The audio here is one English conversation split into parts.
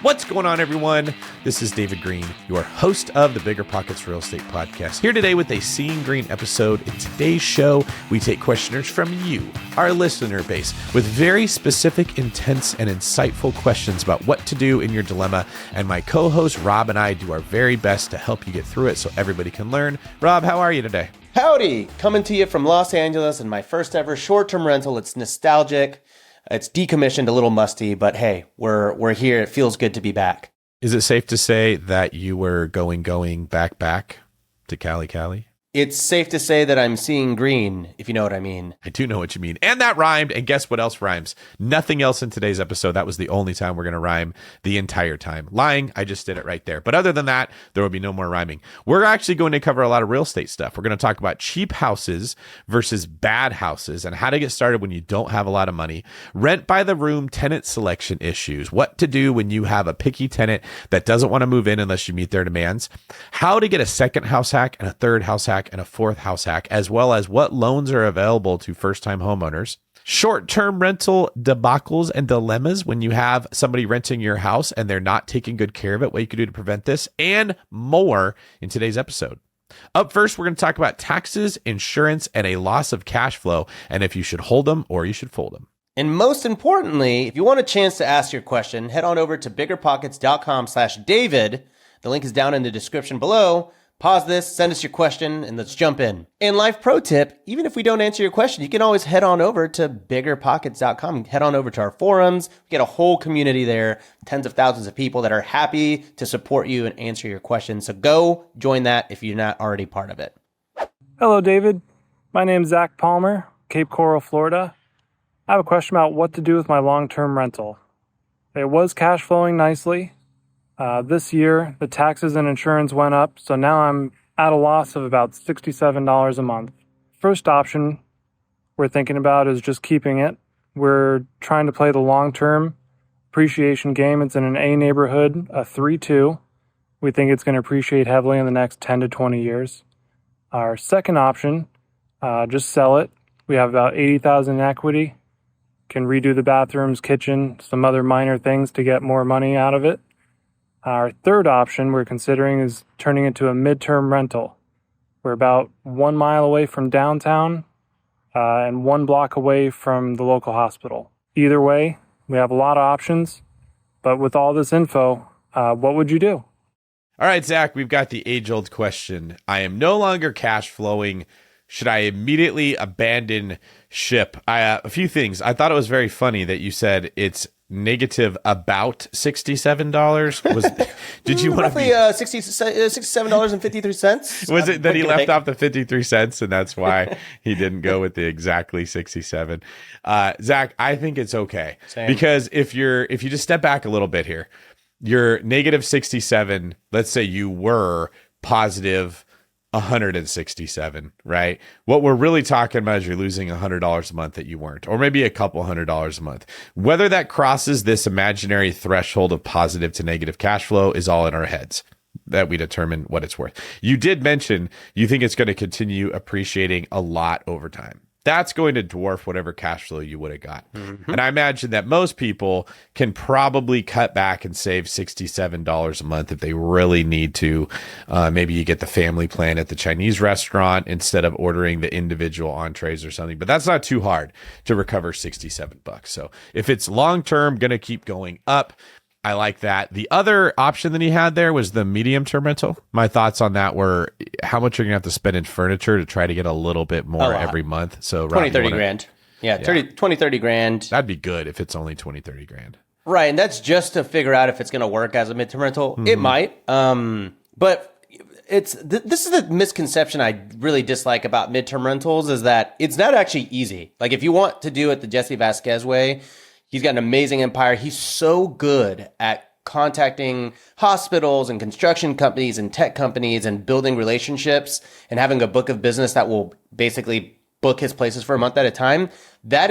What's going on, everyone? This is David Greene, your host of the BiggerPockets Real Estate Podcast, here today with a Seeing Greene episode. In today's show, we take questioners from you, our listener base, with very specific, intense, and insightful questions about what to do in your dilemma. And my co-host, Rob, and I do our very best to help you get through it so everybody can learn. Rob, how are you today? Howdy! Coming to you from Los Angeles and my first ever short-term rental. It's nostalgic. It's decommissioned, a little musty, but hey, we're here. It feels good to be back. Is it safe to say that you were going back to Cali? It's safe to say that I'm seeing green, if you know what I mean. I do know what you mean. And that rhymed. And guess what else rhymes? Nothing else in today's episode. That was the only time we're going to rhyme the entire time. Lying, I just did it right there. But other than that, there will be no more rhyming. We're actually going to cover a lot of real estate stuff. We're going to talk about cheap houses versus bad houses and how to get started when you don't have a lot of money. Rent by the room tenant selection issues. What to do when you have a picky tenant that doesn't want to move in unless you meet their demands. How to get a second house hack and a third house hack and a fourth house hack, as well as what loans are available to first-time homeowners. Short-term rental debacles and dilemmas when you have somebody renting your house and they're not taking good care of it, what you can do to prevent this, and more in today's episode. Up first, we're going to talk about taxes, insurance, and a loss of cash flow, and if you should hold them or you should fold them. And most importantly, if you want a chance to ask your question, head on over to biggerpockets.com/David. The link is down in the description below. Pause this, send us your question, and let's jump in. And life pro tip, even if we don't answer your question, you can always head on over to biggerpockets.com. Head on over to our forums. We get a whole community there, tens of thousands of people that are happy to support you and answer your questions. So go join that if you're not already part of it. Hello, David. My name is Zach Palmer, Cape Coral, Florida. I have a question about what to do with my long-term rental. It was cash flowing nicely. This year, the taxes and insurance went up, so now I'm at a loss of about $67 a month. First option we're thinking about is just keeping it. We're trying to play the long-term appreciation game. It's in an A neighborhood, a 3-2. We think it's going to appreciate heavily in the next 10 to 20 years. Our second option, just sell it. We have about $80,000 in equity. Can redo the bathrooms, kitchen, some other minor things to get more money out of it. Our third option we're considering is turning into a midterm rental. We're about 1 mile away from downtown and 1 block away from the local hospital. Either way, we have a lot of options, but with all this info, what would you do? All right, Zach, we've got the age-old question. I am no longer cash flowing. Should I immediately abandon ship? A few things. I thought it was very funny that you said it's negative about $67. Did you want to be $67.53? Was it that he left off the 53 cents and that's why he didn't go with the exactly 67? Zach, I think it's okay. Same. Because if you just step back a little bit here, you're negative 67. Let's say you were positive 167, right? What we're really talking about is you're losing $100 a month that you weren't, or maybe a couple $100 a month. Whether that crosses this imaginary threshold of positive to negative cash flow is all in our heads that we determine what it's worth. You did mention you think it's going to continue appreciating a lot over time. That's going to dwarf whatever cash flow you would have got. Mm-hmm. And I imagine that most people can probably cut back and save $67 a month if they really need to. Maybe you get the family plan at the Chinese restaurant instead of ordering the individual entrees or something. But that's not too hard to recover $67. So if it's long-term, going to keep going up, I like that. The other option that he had there was the medium-term rental. My thoughts on that were how much you're going to have to spend in furniture to try to get a little bit more every month. So 20, 30 grand. Yeah, 20, 30 grand. That'd be good if it's only 20, 30 grand. Right, and that's just to figure out if it's going to work as a midterm rental. Mm-hmm. It might, but this is the misconception I really dislike about midterm rentals is that it's not actually easy. Like if you want to do it the Jesse Vasquez way, he's got an amazing empire. He's so good at contacting hospitals and construction companies and tech companies and building relationships and having a book of business that will basically book his places for a month at a time. That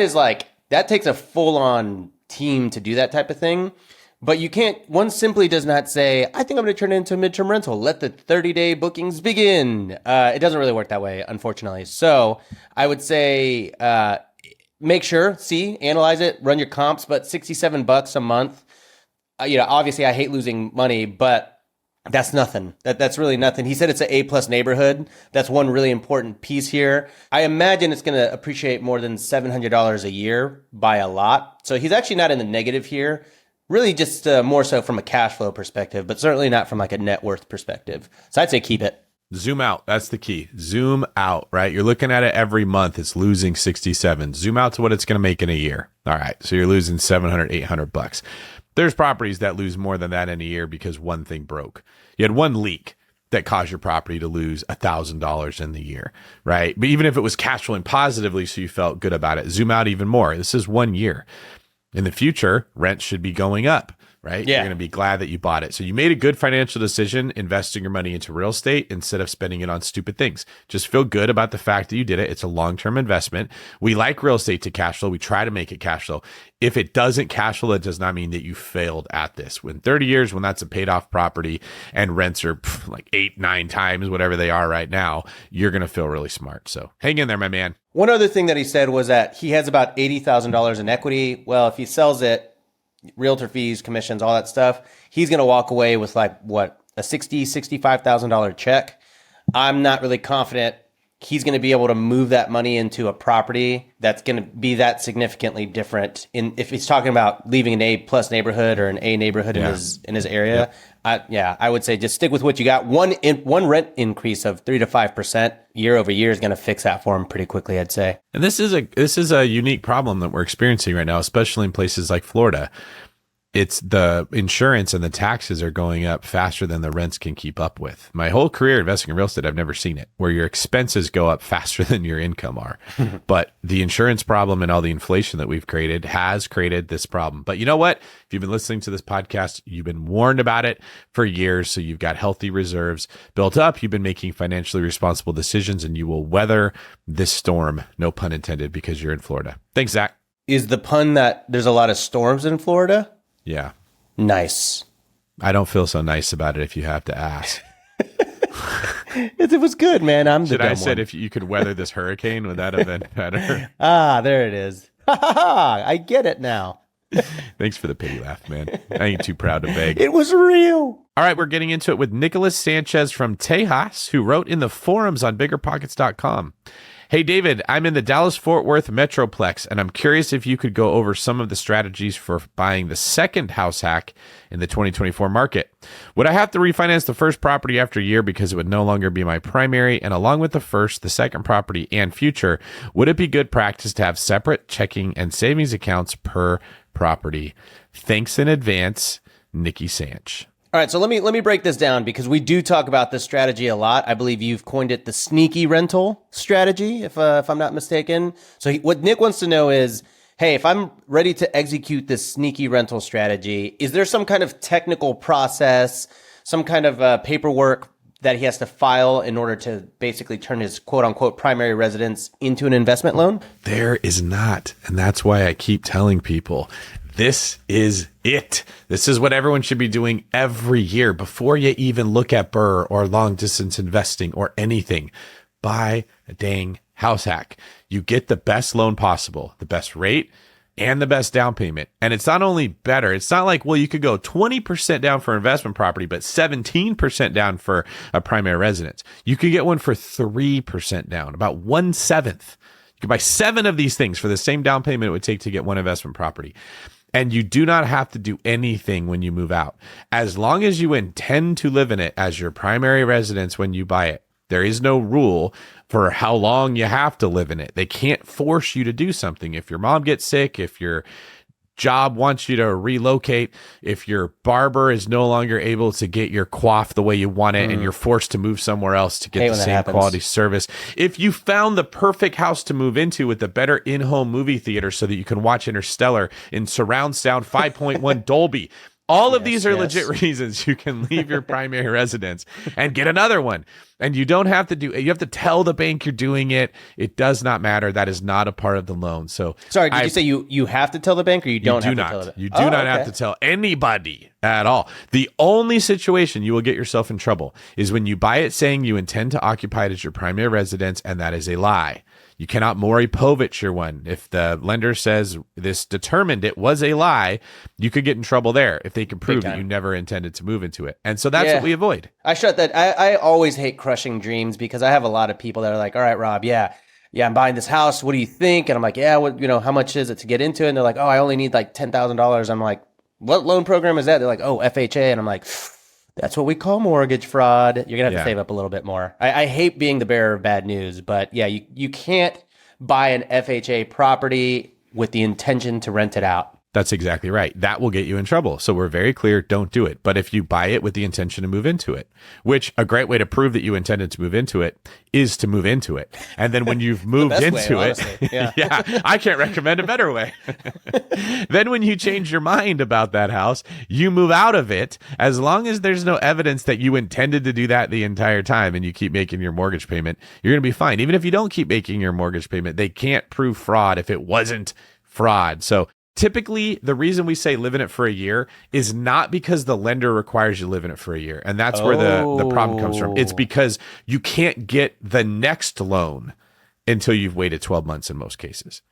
takes a full-on team to do that type of thing. But one simply does not say, I think I'm going to turn it into a midterm rental. Let the 30-day bookings begin. It doesn't really work that way, unfortunately. So I would say, make sure, analyze it, run your comps, but $67 a month, obviously I hate losing money, but that's nothing. That's really nothing. He said it's an A+ neighborhood. That's one really important piece here. I imagine it's going to appreciate more than $700 a year by a lot. So he's actually not in the negative here. Really just more so from a cash flow perspective, but certainly not from like a net worth perspective. So I'd say keep it. Zoom out. That's the key. Zoom out, right? You're looking at it every month. It's losing 67. Zoom out to what it's going to make in a year. All right. So you're losing 700, 800 bucks. There's properties that lose more than that in a year because one thing broke. You had one leak that caused your property to lose $1,000 in the year, right? But even if it was cash flowing positively, so you felt good about it, zoom out even more. This is 1 year. In the future, rent should be going up, right? Yeah. You're going to be glad that you bought it. So you made a good financial decision investing your money into real estate instead of spending it on stupid things. Just feel good about the fact that you did it. It's a long-term investment. We like real estate to cash flow. We try to make it cash flow. If it doesn't cash flow, it does not mean that you failed at this. When 30 years, when that's a paid off property and rents are like 8, 9 times whatever they are right now, you're going to feel really smart. So hang in there, my man. One other thing that he said was that he has about $80,000 in equity. Well, if he sells it, realtor fees, commissions, all that stuff, he's going to walk away with like what, a $65,000 check. I'm not really confident he's going to be able to move that money into a property that's going to be that significantly different. If he's talking about leaving an A+ neighborhood or an A neighborhood in his area, I would say just stick with what you got. One rent increase of 3 to 5% year over year is going to fix that for him pretty quickly, I'd say. And this is a unique problem that we're experiencing right now, especially in places like Florida. It's the insurance and the taxes are going up faster than the rents can keep up with. My whole career investing in real estate, I've never seen it where your expenses go up faster than your income are. But the insurance problem and all the inflation that we've created has created this problem. But you know what? If you've been listening to this podcast, you've been warned about it for years. So you've got healthy reserves built up. You've been making financially responsible decisions and you will weather this storm. No pun intended, because you're in Florida. Thanks, Zach. Is the pun that there's a lot of storms in Florida? Yeah. Nice. I don't feel so nice about it if you have to ask. It was good, man. I'm the Should dumb I said one. if you could weather this hurricane, would that have been better? Ah, there it is. I get it now. Thanks for the pity laugh, man. I ain't too proud to beg. It was real. All right, we're getting into it with Nicholas Sanchez from Tejas, who wrote in the forums on BiggerPockets.com. Hey, David, I'm in the Dallas-Fort Worth Metroplex, and I'm curious if you could go over some of the strategies for buying the second house hack in the 2024 market. Would I have to refinance the first property after a year because it would no longer be my primary? And along with the second property and future, would it be good practice to have separate checking and savings accounts per property? Thanks in advance, Nikki Sanch. All right, so let me break this down because we do talk about this strategy a lot. I believe you've coined it the sneaky rental strategy, if I'm not mistaken. So what Nick wants to know is, hey, if I'm ready to execute this sneaky rental strategy, is there some kind of technical process, some kind of paperwork that he has to file in order to basically turn his quote unquote primary residence into an investment loan? There is not. And that's why I keep telling people, this is it. This is what everyone should be doing every year before you even look at BRRRR or long distance investing or anything. Buy a dang house hack. You get the best loan possible, the best rate and the best down payment. And it's not only better, it's not like, well, you could go 20% down for investment property, but 17% down for a primary residence. You could get one for 3% down, about 1/7. You could buy 7 of these things for the same down payment it would take to get one investment property. And you do not have to do anything when you move out. As long as you intend to live in it as your primary residence when you buy it, there is no rule for how long you have to live in it. They can't force you to do something. If your mom gets sick, if your job wants you to relocate, if your barber is no longer able to get your coif the way you want it and you're forced to move somewhere else to get the same quality service, if you found the perfect house to move into with a better in-home movie theater so that you can watch Interstellar in surround sound 5.1 Dolby, all of these are legit reasons you can leave your primary residence and get another one. And you don't have to you have to tell the bank you're doing it. It does not matter. That is not a part of the loan. So sorry, did you say you have to tell the bank or you don't have to tell the bank? You do not have to tell anybody at all. The only situation you will get yourself in trouble is when you buy it saying you intend to occupy it as your primary residence, and that is a lie. You cannot Maury Povich your one. If the lender says this determined it was a lie, you could get in trouble there if they can prove that you never intended to move into it. And so that's what we avoid. I shut that. I always hate crushing dreams because I have a lot of people that are like, all right, Rob, yeah, I'm buying this house. What do you think? And I'm like, yeah, what, how much is it to get into it? And they're like, oh, I only need like $10,000. I'm like, what loan program is that? They're like, oh, FHA. And I'm like, that's what we call mortgage fraud. You're going to have to save up a little bit more. I hate being the bearer of bad news, but yeah, you can't buy an FHA property with the intention to rent it out. That's exactly right. That will get you in trouble. So we're very clear, don't do it. But if you buy it with the intention to move into it, which a great way to prove that you intended to move into it is to move into it. And then when you've moved into it, I can't recommend a better way. Then when you change your mind about that house, you move out of it. As long as there's no evidence that you intended to do that the entire time and you keep making your mortgage payment, you're going to be fine. Even if you don't keep making your mortgage payment, they can't prove fraud if it wasn't fraud. So typically, the reason we say live in it for a year is not because the lender requires you to live in it for a year. And that's where the problem comes from. It's because you can't get the next loan until you've waited 12 months in most cases.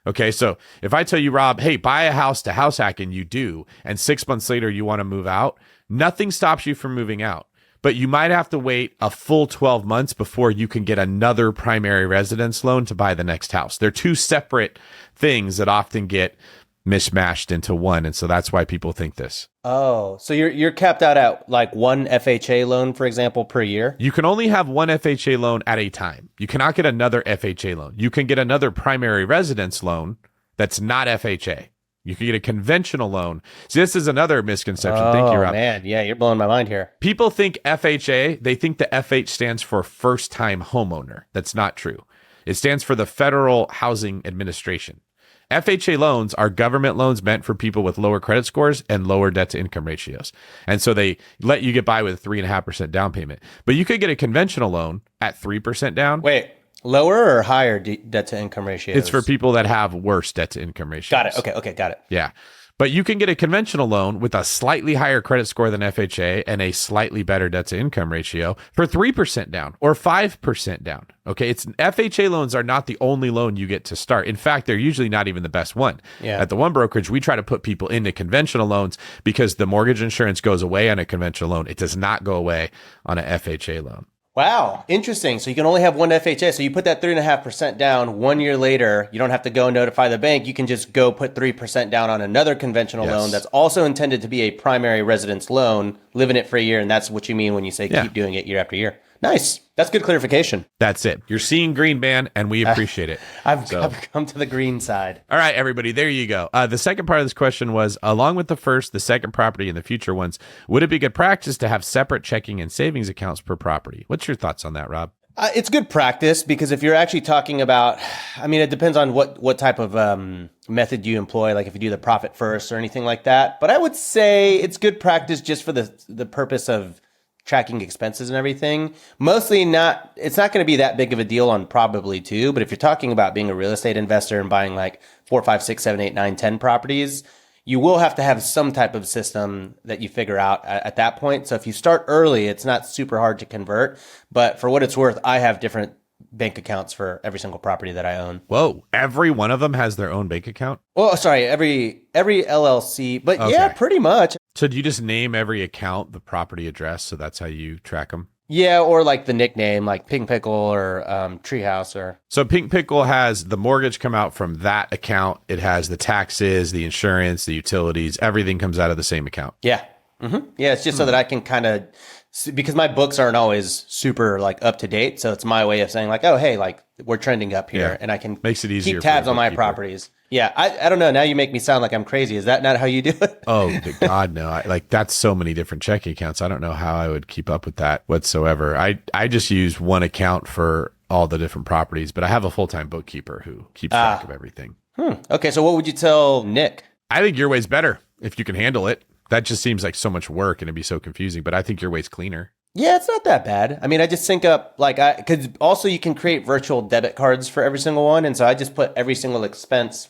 Okay, so if I tell you, Rob, hey, buy a house to house hack, and you do, and 6 months later you want to move out, nothing stops you from moving out. But you might have to wait a full 12 months before you can get another primary residence loan to buy the next house. They're two separate things that often get mishmashed into one, and so that's why people think this. Oh, so you're capped out at like one FHA loan, for example, per year? You can only have one FHA loan at a time. You cannot get another FHA loan. You can get another primary residence loan that's not FHA. You can get a conventional loan. See, this is another misconception. Thank you, Rob. Oh, man. Yeah, you're blowing my mind here. People think FHA, they think the FH stands for first-time homeowner. That's not true. It stands for the Federal Housing Administration. FHA loans are government loans meant for people with lower credit scores and lower debt to income ratios. And so they let you get by with a 3.5% down payment. But you could get a conventional loan at 3% down. Wait, lower or higher debt to income ratios? It's for people that have worse debt to income ratios. Got it. Okay, got it. Yeah. But you can get a conventional loan with a slightly higher credit score than FHA and a slightly better debt to income ratio for 3% down or 5% down. Okay. FHA loans are not the only loan you get to start. In fact, they're usually not even the best one. Yeah. At the one brokerage, we try to put people into conventional loans because the mortgage insurance goes away on a conventional loan. It does not go away on an FHA loan. Wow, interesting. So you can only have one FHA. So you put that 3.5% down 1 year later. You don't have to go notify the bank. You can just go put 3% down on another conventional loan that's also intended to be a primary residence loan, live in it for a year. And that's what you mean when you say keep doing it year after year. Nice. That's good clarification. That's it. You're seeing Greene, man, and we appreciate it. I've come to the green side. All right, everybody, there you go. The second part of this question was, along with the first, the second property, and the future ones, would it be good practice to have separate checking and savings accounts per property? What's your thoughts on that, Rob? It's good practice because if you're actually talking about, I mean, it depends on what type of method you employ, like if you do the profit first or anything like that. But I would say it's good practice just for the purpose of tracking expenses and everything. Mostly not, it's not going to be that big of a deal on probably two, but if you're talking about being a real estate investor and buying like 4, 5, 6, 7, 8, 9, 10 properties, you will have to have some type of system that you figure out at that point. So if you start early, it's not super hard to convert, but for what it's worth, I have different bank accounts for every single property that I own. Whoa, every one of them has their own bank account? Well, sorry, every LLC, but yeah, pretty much. So do you just name every account the property address, so that's how you track them? Yeah, or like the nickname, like Pink Pickle or Treehouse. Or So Pink Pickle has the mortgage come out from that account. It has the taxes, the insurance, the utilities. Everything comes out of the same account. Yeah. Mm-hmm. Yeah, it's just so that I can kind of, because my books aren't always super like up to date. So it's my way of saying like, oh, hey, like we're trending up here, and I can makes it easier keep tabs on my properties. Yeah, I don't know. Now you make me sound like I'm crazy. Is that not how you do it? Oh, God, no. That's so many different checking accounts. I don't know how I would keep up with that whatsoever. I just use one account for all the different properties, but I have a full-time bookkeeper who keeps track of everything. Okay, so what would you tell Nick? I think your way's better if you can handle it. That just seems like so much work and it'd be so confusing, but I think your way's cleaner. Yeah, it's not that bad. I mean, I just sync up, because also you can create virtual debit cards for every single one. And so I just put every single expense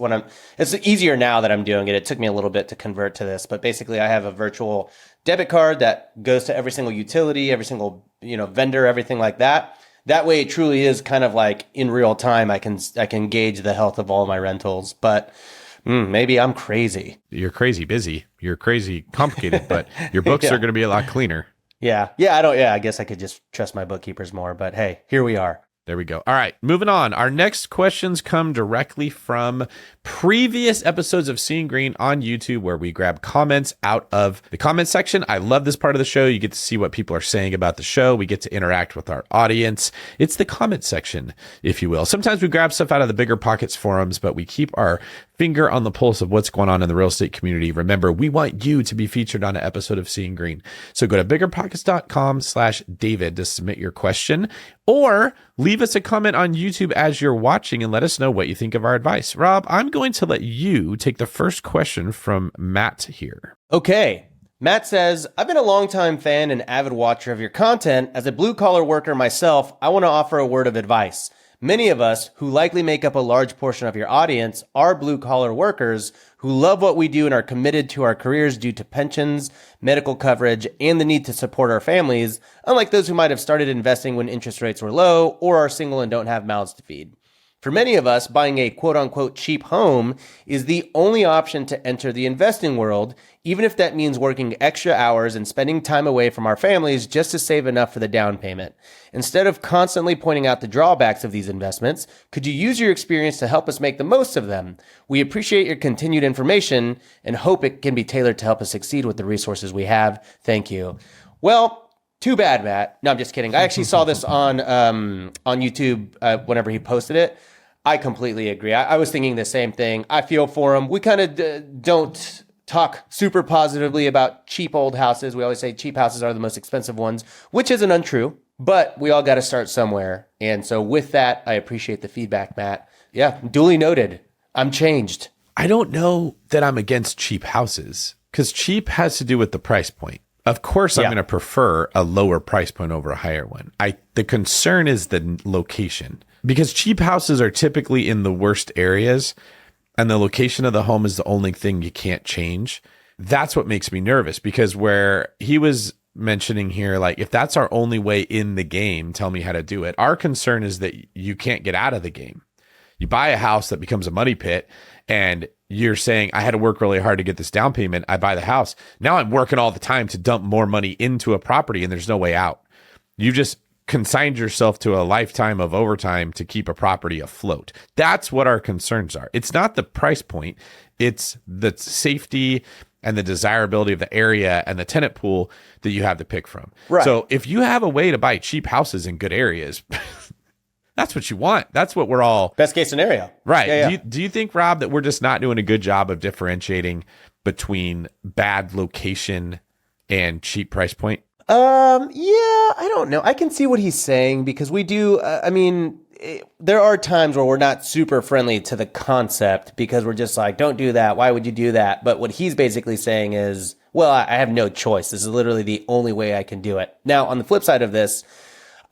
it's easier now that I'm doing it. It took me a little bit to convert to this, but basically I have a virtual debit card that goes to every single utility, every single, vendor, everything like that. That way, it truly is kind of like in real time. I can gauge the health of all my rentals, but maybe I'm crazy. You're crazy busy. You're crazy complicated, but your books Yeah. are going to be a lot cleaner. Yeah. I guess I could just trust my bookkeepers more, but hey, here we are. There we go. All right, moving on. Our next questions come directly from previous episodes of Seeing Greene on YouTube, where we grab comments out of the comment section. I love this part of the show. You get to see what people are saying about the show. We get to interact with our audience. It's the comment section, if you will. Sometimes we grab stuff out of the BiggerPockets forums, but we keep our finger on the pulse of what's going on in the real estate community. Remember, we want you to be featured on an episode of Seeing Greene. So go to biggerpockets.com/David to submit your question, or leave us a comment on YouTube as you're watching and let us know what you think of our advice. Rob, I'm going to let you take the first question from Matt here. Okay. Matt says, I've been a longtime fan and avid watcher of your content. As a blue collar worker myself, I want to offer a word of advice. Many of us, who likely make up a large portion of your audience, are blue collar workers who love what we do and are committed to our careers due to pensions, medical coverage, and the need to support our families, unlike those who might have started investing when interest rates were low or are single and don't have mouths to feed. For many of us, buying a quote-unquote cheap home is the only option to enter the investing world, even if that means working extra hours and spending time away from our families just to save enough for the down payment. Instead of constantly pointing out the drawbacks of these investments, could you use your experience to help us make the most of them? We appreciate your continued information and hope it can be tailored to help us succeed with the resources we have. Thank you. Well, too bad, Matt. No, I'm just kidding. I actually saw this on YouTube whenever he posted it. I completely agree. I was thinking the same thing. I feel for him. We kind of don't talk super positively about cheap old houses. We always say cheap houses are the most expensive ones, which isn't untrue, but we all got to start somewhere. And so with that, I appreciate the feedback, Matt. Yeah, duly noted. I'm changed. I don't know that I'm against cheap houses, because cheap has to do with the price point. Of course, I'm going to prefer a lower price point over a higher one. The concern is the location, because cheap houses are typically in the worst areas, and the location of the home is the only thing you can't change. That's what makes me nervous, because where he was mentioning here, like, if that's our only way in the game, tell me how to do it. Our concern is that you can't get out of the game. You buy a house that becomes a money pit, and you're saying, I had to work really hard to get this down payment. I buy the house. Now I'm working all the time to dump more money into a property, and there's no way out. You just consigned yourself to a lifetime of overtime to keep a property afloat. That's what our concerns are. It's not the price point. It's the safety and the desirability of the area and the tenant pool that you have to pick from. Right. So if you have a way to buy cheap houses in good areas, that's what you want. That's what we're all... Best case scenario. Right. Yeah. Do you think, Rob, that we're just not doing a good job of differentiating between bad location and cheap price point? I don't know. I can see what he's saying, because we do, there are times where we're not super friendly to the concept, because we're just like, don't do that. Why would you do that? But what he's basically saying is, well, I have no choice. This is literally the only way I can do it. Now, on the flip side of this,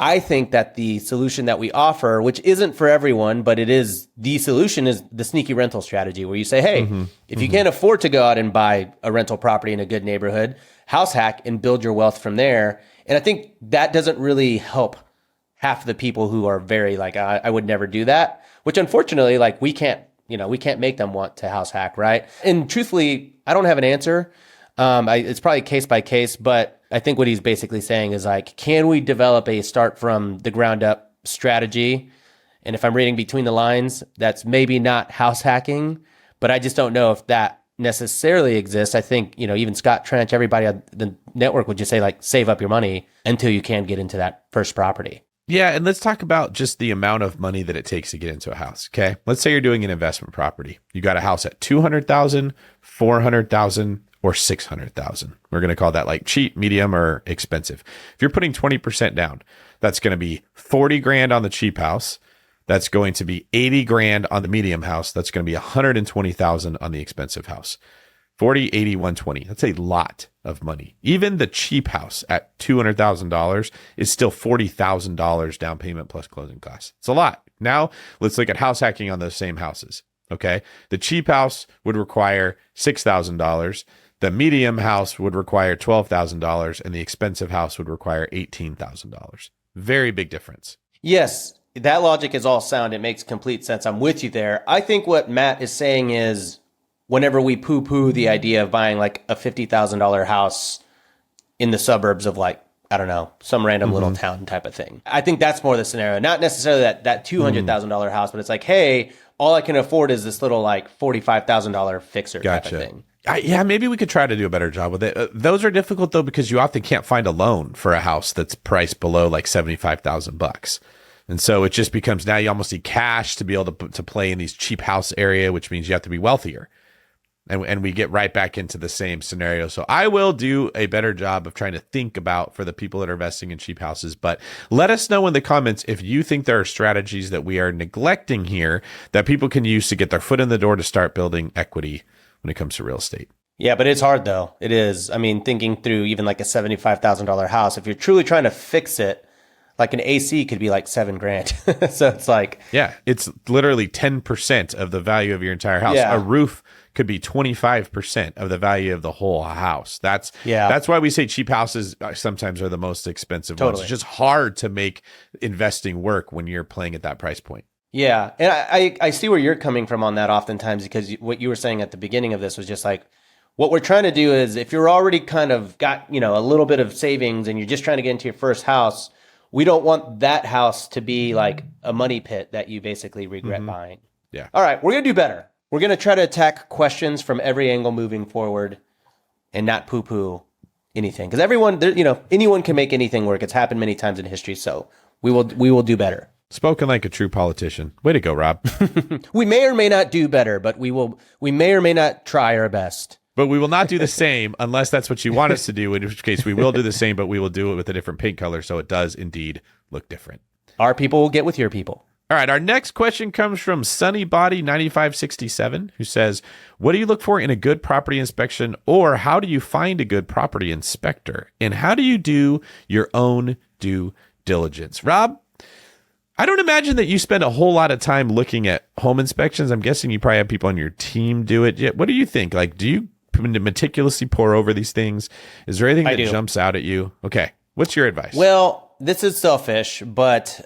I think that the solution that we offer, which isn't for everyone, but it is the solution, is the sneaky rental strategy, where you say, hey, if you can't afford to go out and buy a rental property in a good neighborhood, house hack and build your wealth from there. And I think that doesn't really help half the people who are very like, I would never do that, which unfortunately, like, we can't make them want to house hack, right? And truthfully, I don't have an answer. It's probably case by case, but I think what he's basically saying is, like, can we develop a start from the ground up strategy? And if I'm reading between the lines, that's maybe not house hacking, but I just don't know if that necessarily exists. I think, even Scott Trench, everybody on the network would just say, like, save up your money until you can get into that first property. Yeah, and let's talk about just the amount of money that it takes to get into a house, okay? Let's say you're doing an investment property. You got a house at $200,000, $400,000, or $600,000. We're going to call that like cheap, medium, or expensive. If you're putting 20% down, that's going to be 40 grand on the cheap house. That's going to be 80 grand on the medium house. That's going to be 120,000 on the expensive house. 40, 80, 120. That's a lot of money. Even the cheap house at $200,000 is still $40,000 down payment plus closing costs. It's a lot. Now let's look at house hacking on those same houses. Okay. The cheap house would require $6,000. The medium house would require $12,000, and the expensive house would require $18,000. Very big difference. Yes, that logic is all sound. It makes complete sense. I'm with you there. I think what Matt is saying is whenever we poo poo the idea of buying like a $50,000 house in the suburbs of like, I don't know, some random little town type of thing. I think that's more the scenario. Not necessarily that $200,000 house, but it's like, hey, all I can afford is this little like $45,000 fixer type of thing. Yeah, maybe we could try to do a better job with it. Those are difficult though, because you often can't find a loan for a house that's priced below like $75,000. And so it just becomes now you almost need cash to be able to play in these cheap house area, which means you have to be wealthier. And we get right back into the same scenario. So I will do a better job of trying to think about for the people that are investing in cheap houses. But let us know in the comments if you think there are strategies that we are neglecting here that people can use to get their foot in the door to start building equity when it comes to real estate. Yeah, but it's hard though. It is. I mean, thinking through even like a $75,000 house, if you're truly trying to fix it, like an AC could be like $7,000. So it's like, yeah, it's literally 10% of the value of your entire house. Yeah. A roof could be 25% of the value of the whole house. That's why we say cheap houses sometimes are the most expensive ones. It's just hard to make investing work when you're playing at that price point. Yeah. And I see where you're coming from on that oftentimes, because what you were saying at the beginning of this was just like, what we're trying to do is if you're already kind of got, a little bit of savings and you're just trying to get into your first house, we don't want that house to be like a money pit that you basically regret buying. Yeah. All right. We're going to do better. We're going to try to attack questions from every angle moving forward and not poo-poo anything. Because anyone can make anything work. It's happened many times in history. So we will do better. Spoken like a true politician. Way to go, Rob. We may or may not do better, but we may or may not try our best. But we will not do the same unless that's what you want us to do, in which case we will do the same, but we will do it with a different paint color so it does indeed look different. Our people will get with your people. All right, our next question comes from Sunnybody9567, who says, what do you look for in a good property inspection, or how do you find a good property inspector? And how do you do your own due diligence? Rob, I don't imagine that you spend a whole lot of time looking at home inspections. I'm guessing you probably have people on your team do it. What do you think? Like, do you meticulously pore over these things? Is there anything that jumps out at you? Okay. What's your advice? Well, this is selfish, but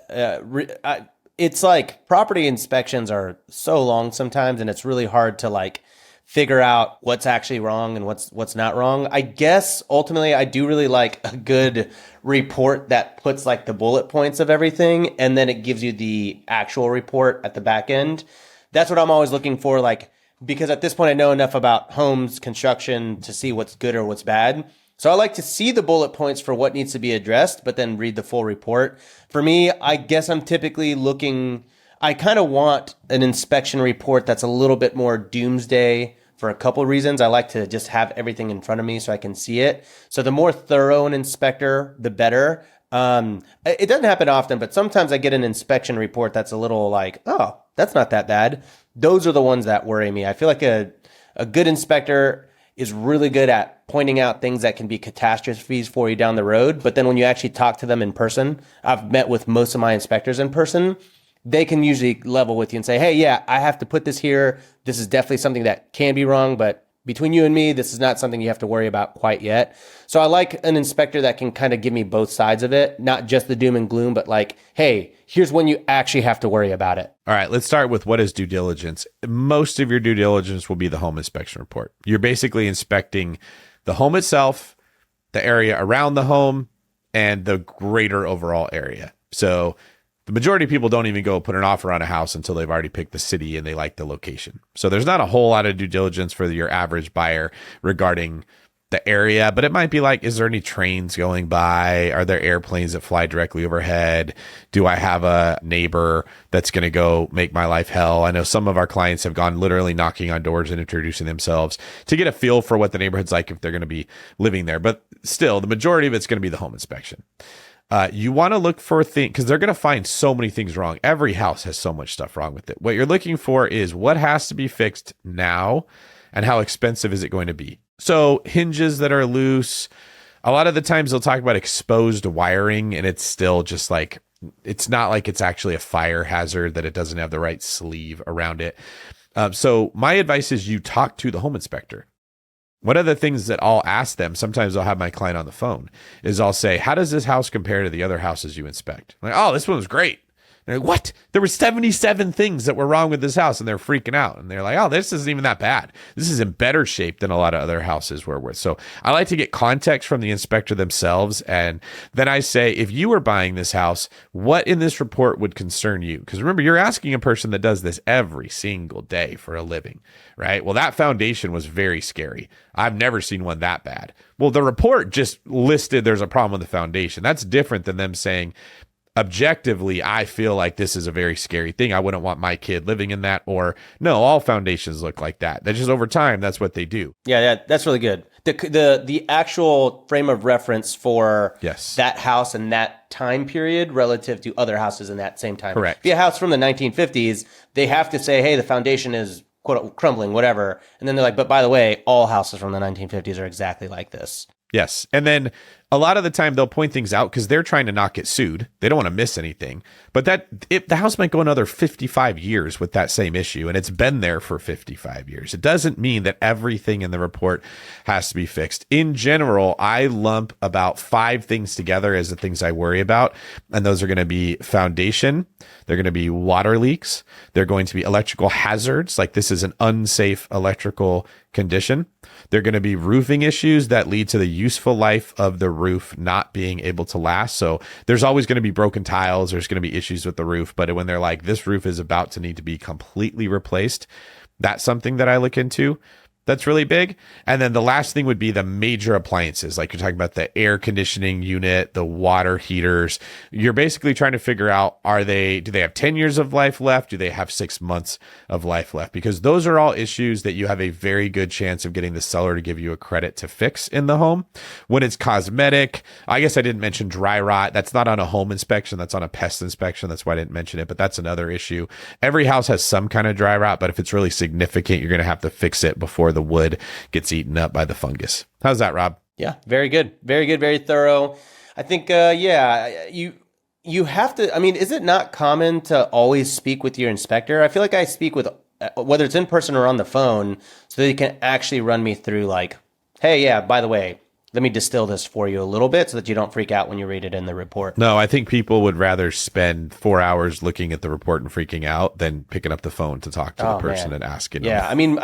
it's like property inspections are so long sometimes, and it's really hard to like figure out what's actually wrong and what's not wrong. I guess ultimately I do really like a good report that puts like the bullet points of everything, and then it gives you the actual report at the back end. That's what I'm always looking for, like, because at this point I know enough about homes construction to see what's good or what's bad. So I like to see the bullet points for what needs to be addressed, but then read the full report. For me, I guess I'm typically looking, I kind of want an inspection report that's a little bit more doomsday for a couple of reasons. I like to just have everything in front of me so I can see it. So the more thorough an inspector, the better. It doesn't happen often, but sometimes I get an inspection report that's a little like, oh, that's not that bad. Those are the ones that worry me. I feel like a good inspector is really good at pointing out things that can be catastrophes for you down the road. But then when you actually talk to them in person, I've met with most of my inspectors in person, they can usually level with you and say, hey, yeah, I have to put this here. This is definitely something that can be wrong, but between you and me, this is not something you have to worry about quite yet. So I like an inspector that can kind of give me both sides of it, not just the doom and gloom, but like, hey, here's when you actually have to worry about it. All right, let's start with what is due diligence. Most of your due diligence will be the home inspection report. You're basically inspecting the home itself, the area around the home, and the greater overall area. So the majority of people don't even go put an offer on a house until they've already picked the city and they like the location. So there's not a whole lot of due diligence for your average buyer regarding the area, but it might be like, is there any trains going by? Are there airplanes that fly directly overhead? Do I have a neighbor that's going to go make my life hell? I know some of our clients have gone literally knocking on doors and introducing themselves to get a feel for what the neighborhood's like if they're going to be living there. But still, the majority of it's going to be the home inspection. You want to look for things because they're going to find so many things wrong. Every house has so much stuff wrong with it. What you're looking for is what has to be fixed now and how expensive is it going to be. So hinges that are loose, a lot of the times they'll talk about exposed wiring, and it's still just like, it's not like it's actually a fire hazard that it doesn't have the right sleeve around it. So my advice is you talk to the home inspector. One of the things that I'll ask them, sometimes I'll have my client on the phone, is I'll say, how does this house compare to the other houses you inspect? Like, oh, this one was great. They're like, what? There were 77 things that were wrong with this house, and they're freaking out. And they're like, oh, this isn't even that bad. This is in better shape than a lot of other houses we're with. So I like to get context from the inspector themselves. And then I say, if you were buying this house, what in this report would concern you? Because remember, you're asking a person that does this every single day for a living, right? Well, that foundation was very scary. I've never seen one that bad. Well, the report just listed there's a problem with the foundation. That's different than them saying, objectively, I feel like this is a very scary thing. I wouldn't want my kid living in that. Or no, all foundations look like that. That's just over time. That's what they do. Yeah, that's really good. The actual frame of reference for Yes. that house and that time period relative to other houses in that same time. Correct. If you have a house from the 1950s, they have to say, hey, the foundation is quote crumbling, whatever. And then they're like, but by the way, all houses from the 1950s are exactly like this. Yes. And then a lot of the time they'll point things out because they're trying to not get sued. They don't want to miss anything. But the house might go another 55 years with that same issue, and it's been there for 55 years. It doesn't mean that everything in the report has to be fixed. In general, I lump about 5 things together as the things I worry about. And those are going to be foundation. They're going to be water leaks. They're going to be electrical hazards. Like this is an unsafe electrical condition. They're going to be roofing issues that lead to the useful life of the roof not being able to last. So there's always going to be broken tiles. There's going to be issues with the roof. But when they're like, this roof is about to need to be completely replaced, that's something that I look into. That's really big. And then the last thing would be the major appliances. Like you're talking about the air conditioning unit, the water heaters. You're basically trying to figure out, do they have 10 years of life left? Do they have 6 months of life left? Because those are all issues that you have a very good chance of getting the seller to give you a credit to fix in the home. When it's cosmetic, I guess I didn't mention dry rot. That's not on a home inspection. That's on a pest inspection. That's why I didn't mention it, but that's another issue. Every house has some kind of dry rot, but if it's really significant, you're going to have to fix it before the wood gets eaten up by the fungus. How's that, Rob? Yeah, very good. Very good, very thorough. I think, you have to, I mean, is it not common to always speak with your inspector? I feel like I speak with, whether it's in person or on the phone, so they can actually run me through like, hey, yeah, by the way, let me distill this for you a little bit so that you don't freak out when you read it in the report. No, I think people would rather spend 4 hours looking at the report and freaking out than picking up the phone to talk to the person and asking Yeah, them. I mean,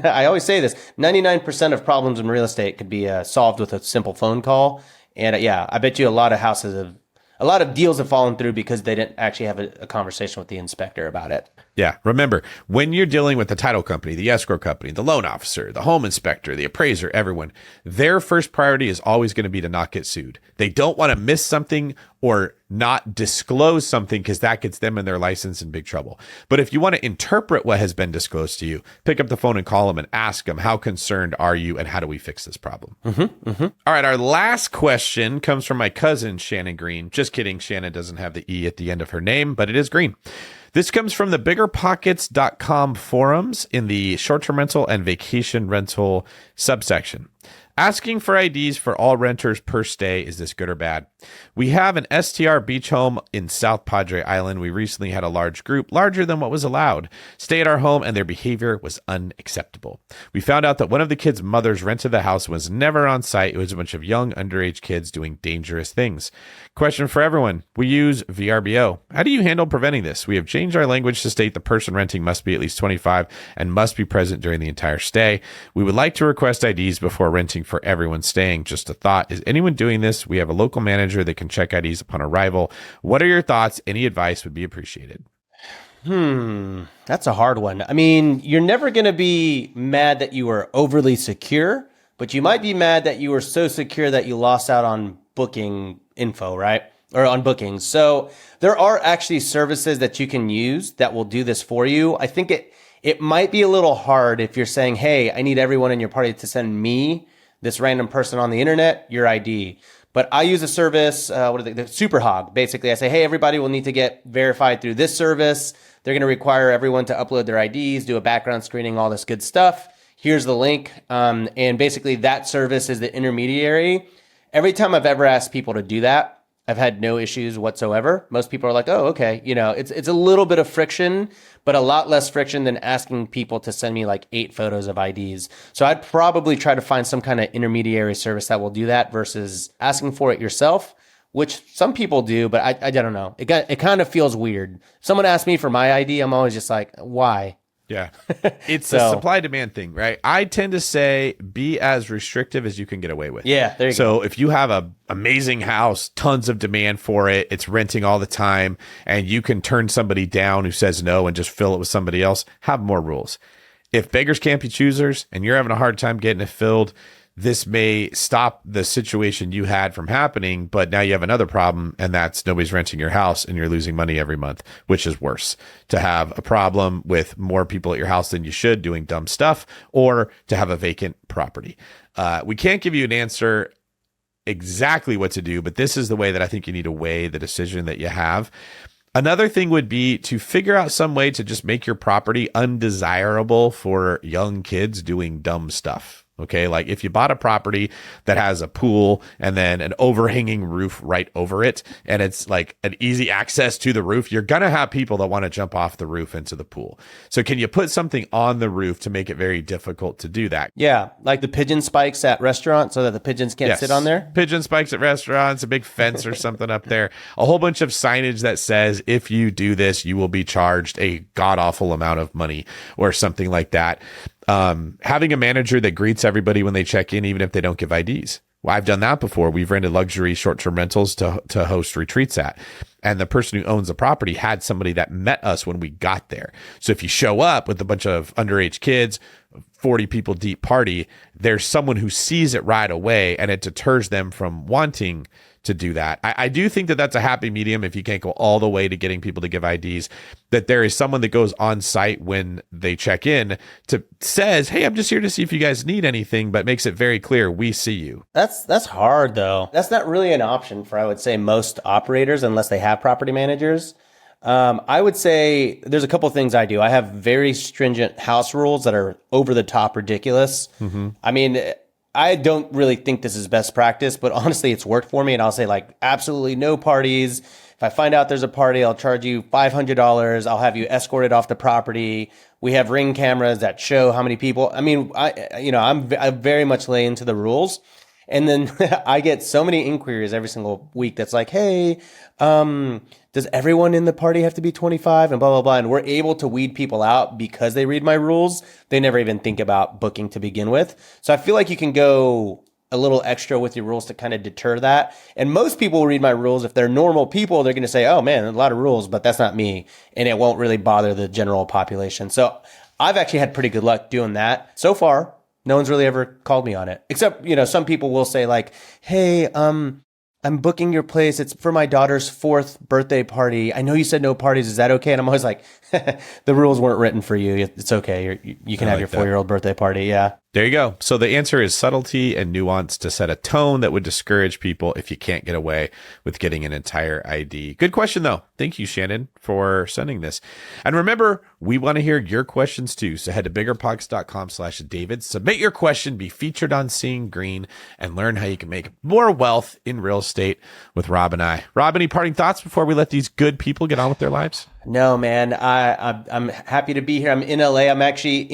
I always say this, 99% of problems in real estate could be solved with a simple phone call. And I bet you a lot of deals have fallen through because they didn't actually have a conversation with the inspector about it. Yeah. Remember, when you're dealing with the title company, the escrow company, the loan officer, the home inspector, the appraiser, everyone, their first priority is always going to be to not get sued. They don't want to miss something or not disclose something because that gets them and their license in big trouble. But if you want to interpret what has been disclosed to you, pick up the phone and call them and ask them, how concerned are you and how do we fix this problem? All right. Our last question comes from my cousin, Shannon Greene. Just kidding. Shannon doesn't have the E at the end of her name, but it is Greene. This comes from the BiggerPockets.com forums in the short-term rental and vacation rental subsection. Asking for IDs for all renters per stay, is this good or bad? We have an STR beach home in South Padre Island. We recently had a large group, larger than what was allowed, stay at our home, and their behavior was unacceptable. We found out that one of the kids' mothers rented the house and was never on site. It was a bunch of young underage kids doing dangerous things. Question for everyone. We use VRBO. How do you handle preventing this? We have changed our language to state the person renting must be at least 25 and must be present during the entire stay. We would like to request IDs before renting for everyone staying. Just a thought. Is anyone doing this? We have a local manager that can check IDs upon arrival. What are your thoughts? Any advice would be appreciated. That's a hard one. I mean, you're never going to be mad that you were overly secure, but you might be mad that you were so secure that you lost out on booking info, right? Or on bookings. So there are actually services that you can use that will do this for you. I think it might be a little hard if you're saying, hey, I need everyone in your party to send me, this random person on the internet, your ID. But I use a service, the Superhog. Basically, I say, hey, everybody will need to get verified through this service. They're going to require everyone to upload their IDs, do a background screening, all this good stuff. Here's the link. And basically that service is the intermediary. Every time I've ever asked people to do that, I've had no issues whatsoever. Most people are like, oh, okay. It's a little bit of friction, but a lot less friction than asking people to send me like 8 photos of IDs. So I'd probably try to find some kind of intermediary service that will do that versus asking for it yourself, which some people do, but I don't know. It kind of feels weird. Someone asks me for my ID, I'm always just like, why? Yeah. It's a supply demand thing, right? I tend to say be as restrictive as you can get away with. Yeah, there you go. So if you have an amazing house, tons of demand for it, it's renting all the time, and you can turn somebody down who says no and just fill it with somebody else, have more rules. If beggars can't be choosers and you're having a hard time getting it filled, this may stop the situation you had from happening, but now you have another problem, and that's nobody's renting your house and you're losing money every month, which is worse. To have a problem with more people at your house than you should doing dumb stuff, or to have a vacant property. We can't give you an answer exactly what to do, but this is the way that I think you need to weigh the decision that you have. Another thing would be to figure out some way to just make your property undesirable for young kids doing dumb stuff. Okay, like if you bought a property that has a pool and then an overhanging roof right over it, and it's like an easy access to the roof, you're going to have people that want to jump off the roof into the pool. So can you put something on the roof to make it very difficult to do that? Yeah, like the pigeon spikes at restaurants so that the pigeons can't sit on there? Pigeon spikes at restaurants, a big fence or something up there, a whole bunch of signage that says, if you do this, you will be charged a god-awful amount of money or something like that. Having a manager that greets everybody when they check in, even if they don't give IDs. Well, I've done that before. We've rented luxury short-term rentals to host retreats at. And the person who owns the property had somebody that met us when we got there. So if you show up with a bunch of underage kids, 40 people deep party, there's someone who sees it right away, and it deters them from wanting to do that. I do think that that's a happy medium if you can't go all the way to getting people to give IDs, that there is someone that goes on site when they check in to says, hey, I'm just here to see if you guys need anything, but makes it very clear we see you. That's hard though. That's not really an option for, I would say, most operators unless they have property managers. I would say there's a couple things I do. I have very stringent house rules that are over the top ridiculous. Mm-hmm. I mean, I don't really think this is best practice, but honestly, it's worked for me. And I'll say like absolutely no parties. If I find out there's a party, I'll charge you $500. I'll have you escorted off the property. We have ring cameras that show how many people. I mean, I very much lay into the rules. And then I get so many inquiries every single week that's like, hey, does everyone in the party have to be 25 and blah, blah, blah. And we're able to weed people out because they read my rules. They never even think about booking to begin with. So I feel like you can go a little extra with your rules to kind of deter that. And most people will read my rules. If they're normal people, they're going to say, oh man, a lot of rules, but that's not me. And it won't really bother the general population. So I've actually had pretty good luck doing that so far. No one's really ever called me on it, except, some people will say like, hey, I'm booking your place. It's for my daughter's 4th birthday party. I know you said no parties. Is that okay? And I'm always like, the rules weren't written for you. It's okay. You can have your 4-year-old birthday party. Yeah. There you go. So the answer is subtlety and nuance to set a tone that would discourage people if you can't get away with getting an entire ID. Good question, though. Thank you, Shannon, for sending this. And remember, we want to hear your questions, too. So head to biggerpockets.com/David. Submit your question, be featured on Seeing Greene, and learn how you can make more wealth in real estate with Rob and I. Rob, any parting thoughts before we let these good people get on with their lives? No, man. I'm happy to be here. I'm in LA. I'm actually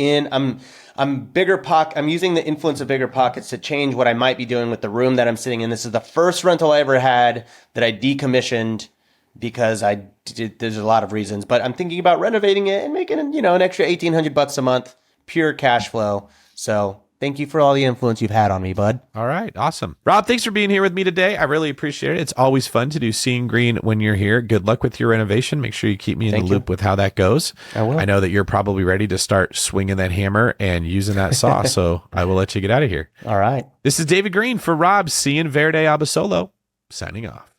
I'm using the influence of BiggerPockets to change what I might be doing with the room that I'm sitting in. This is the first rental I ever had that I decommissioned because there's a lot of reasons, but I'm thinking about renovating it and making, an extra $1,800 a month, pure cash flow. So thank you for all the influence you've had on me, bud. All right. Awesome. Rob, thanks for being here with me today. I really appreciate it. It's always fun to do Seeing Greene when you're here. Good luck with your renovation. Make sure you keep me in the loop with how that goes. I will. I know that you're probably ready to start swinging that hammer and using that saw, so I will let you get out of here. All right. This is David Greene for Rob, Seeing Verde Abasolo, signing off.